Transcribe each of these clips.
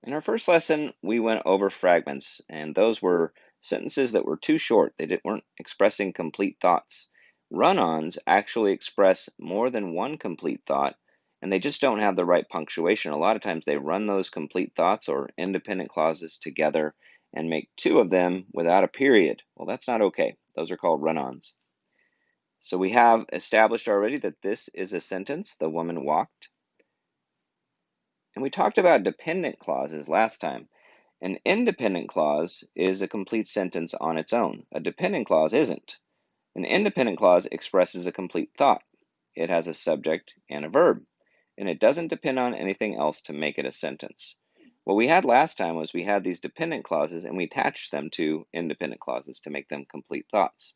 In our first lesson, we went over fragments, and those were sentences that were too short. They weren't expressing complete thoughts. Run-ons actually express more than one complete thought, and they just don't have the right punctuation. A lot of times they run those complete thoughts or independent clauses together and make two of them without a period. Well, that's not okay. Those are called run-ons. So we have established already that this is a sentence, the woman walked. And we talked about dependent clauses last time. An independent clause is a complete sentence on its own. A dependent clause isn't. An independent clause expresses a complete thought. It has a subject and a verb, and it doesn't depend on anything else to make it a sentence. What we had last time was we had these dependent clauses and we attached them to independent clauses to make them complete thoughts.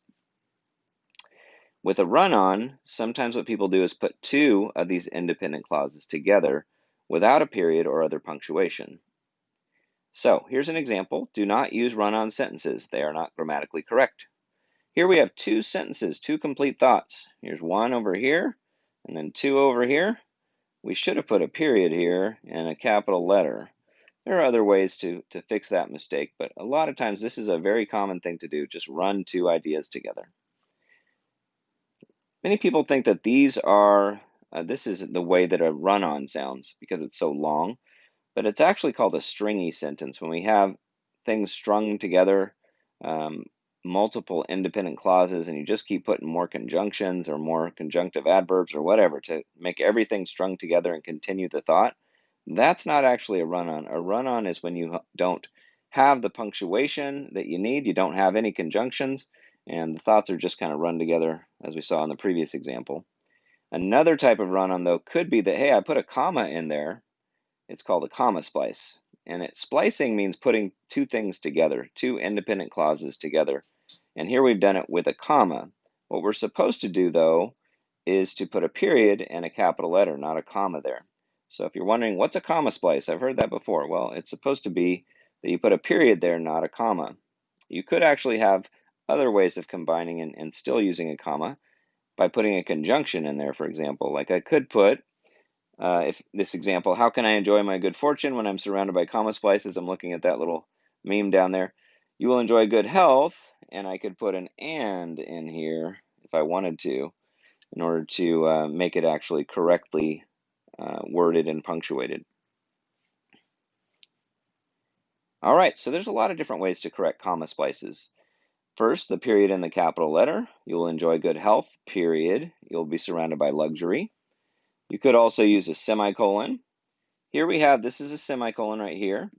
With a run-on, sometimes what people do is put two of these independent clauses together without a period or other punctuation. So here's an example. Do not use run-on sentences. They are not grammatically correct. Here we have two sentences, two complete thoughts. Here's one over here, and then two over here. We should have put a period here and a capital letter. There are other ways to fix that mistake, but a lot of times this is a very common thing to do, just run two ideas together. Many people think that this is the way that a run-on sounds because it's so long, but it's actually called a stringy sentence when we have things strung together, um, multiple independent clauses, and you just keep putting more conjunctions or more conjunctive adverbs or whatever to make everything strung together and continue the thought. That's not actually a run-on. A run-on is when you don't have the punctuation that you need, you don't have any conjunctions, and the thoughts are just kind of run together, as we saw in the previous example. Another type of run-on, though, could be that, hey, I put a comma in there. It's called a comma splice. And splicing means putting two things together, two independent clauses together. And here we've done it with a comma. What we're supposed to do, though, is to put a period and a capital letter, not a comma there. So if you're wondering, what's a comma splice? I've heard that before. Well, it's supposed to be that you put a period there, not a comma. You could actually have other ways of combining and still using a comma by putting a conjunction in there, for example. Like I could put, if this example, how can I enjoy my good fortune when I'm surrounded by comma splices? I'm looking at that little meme down there. You will enjoy good health, and I could put an and in here if I wanted to, in order to make it actually correctly worded and punctuated. All right, so there's a lot of different ways to correct comma splices. First, the period and the capital letter. You will enjoy good health, period. You'll be surrounded by luxury. You could also use a semicolon. Here we have, this is a semicolon right here.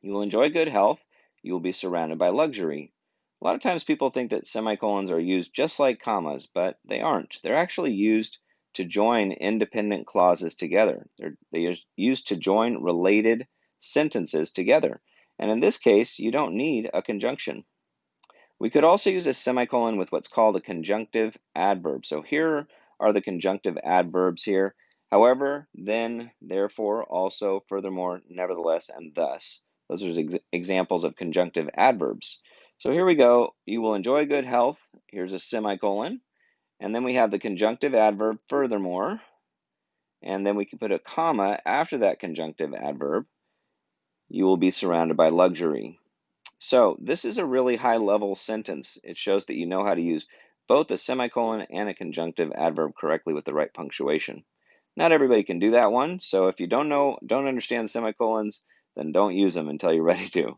You will enjoy good health. You will be surrounded by luxury. A lot of times people think that semicolons are used just like commas, but they aren't. They're actually used to join independent clauses together. They're used to join related sentences together. And in this case, you don't need a conjunction. We could also use a semicolon with what's called a conjunctive adverb. So here are the conjunctive adverbs here. However, then, therefore, also, furthermore, nevertheless, and thus. Those are examples of conjunctive adverbs. So here we go. You will enjoy good health. Here's a semicolon. And then we have the conjunctive adverb, furthermore. And then we can put a comma after that conjunctive adverb. You will be surrounded by luxury. So this is a really high-level sentence. It shows that you know how to use both a semicolon and a conjunctive adverb correctly with the right punctuation. Not everybody can do that one, so if you don't understand semicolons, then don't use them until you're ready to.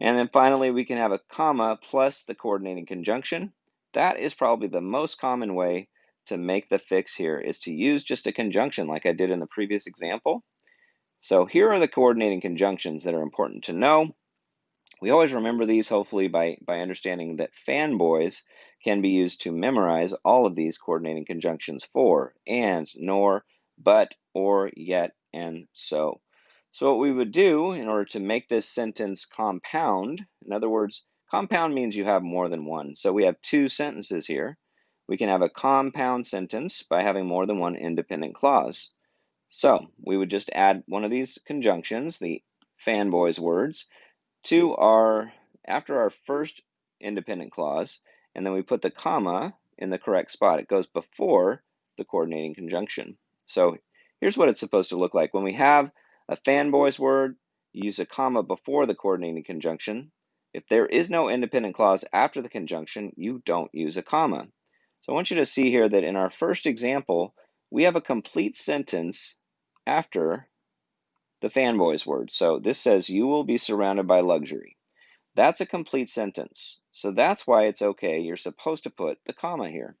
And then finally, we can have a comma plus the coordinating conjunction. That is probably the most common way to make the fix here, is to use just a conjunction like I did in the previous example. So here are the coordinating conjunctions that are important to know. We always remember these, hopefully, by understanding that fanboys can be used to memorize all of these coordinating conjunctions: for, and, nor, but, or, yet, and so. So what we would do in order to make this sentence compound, in other words, compound means you have more than one. So we have two sentences here. We can have a compound sentence by having more than one independent clause. So we would just add one of these conjunctions, the fanboys words, after our first independent clause, and then we put the comma in the correct spot. It goes before the coordinating conjunction. So here's what it's supposed to look like. When we have a fanboys word, use a comma before the coordinating conjunction. If there is no independent clause after the conjunction, you don't use a comma. So I want you to see here that in our first example, we have a complete sentence after the fanboys word. So this says, you will be surrounded by luxury. That's a complete sentence. So that's why it's okay. You're supposed to put the comma here.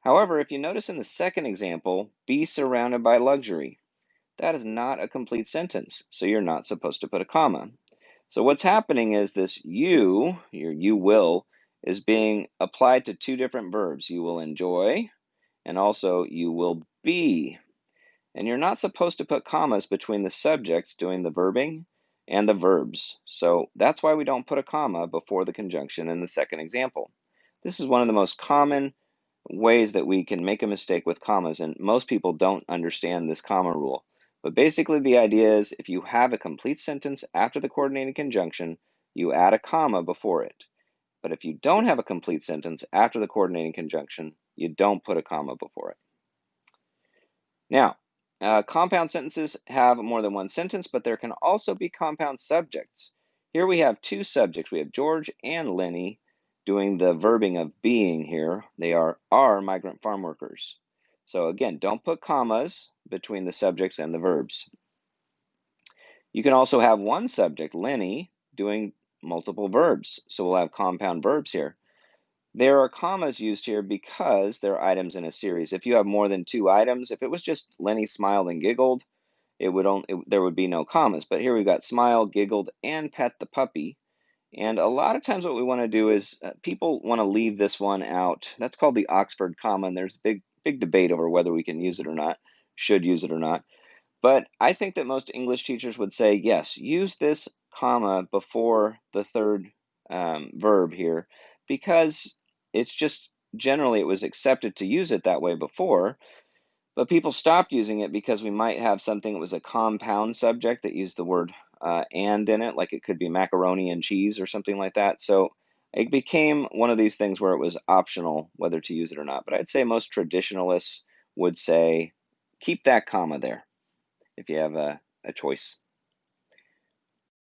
However, if you notice in the second example, be surrounded by luxury, that is not a complete sentence. So you're not supposed to put a comma. So what's happening is this your you will, is being applied to two different verbs. You will enjoy, and also you will be. And you're not supposed to put commas between the subjects doing the verbing and the verbs. So that's why we don't put a comma before the conjunction in the second example. This is one of the most common ways that we can make a mistake with commas, and most people don't understand this comma rule. But basically the idea is if you have a complete sentence after the coordinating conjunction, you add a comma before it. But if you don't have a complete sentence after the coordinating conjunction, you don't put a comma before it. Now, compound sentences have more than one sentence, but there can also be compound subjects. Here we have two subjects. We have George and Lenny doing the verbing of being here. They are migrant farm workers. So again, don't put commas between the subjects and the verbs. You can also have one subject, Lenny, doing multiple verbs. So we'll have compound verbs here. There are commas used here because they're items in a series. If you have more than two items, if it was just Lenny smiled and giggled, there would be no commas. But here we've got smile, giggled, and pet the puppy. And a lot of times what we want to do is people want to leave this one out. That's called the Oxford comma, and there's big debate over whether we can use it or not, should use it or not. But I think that most English teachers would say, yes, use this comma before the third verb here, because it's just generally it was accepted to use it that way before, but people stopped using it because we might have something that was a compound subject that used the word and in it, like it could be macaroni and cheese or something like that. So it became one of these things where it was optional whether to use it or not. But I'd say most traditionalists would say keep that comma there if you have a choice.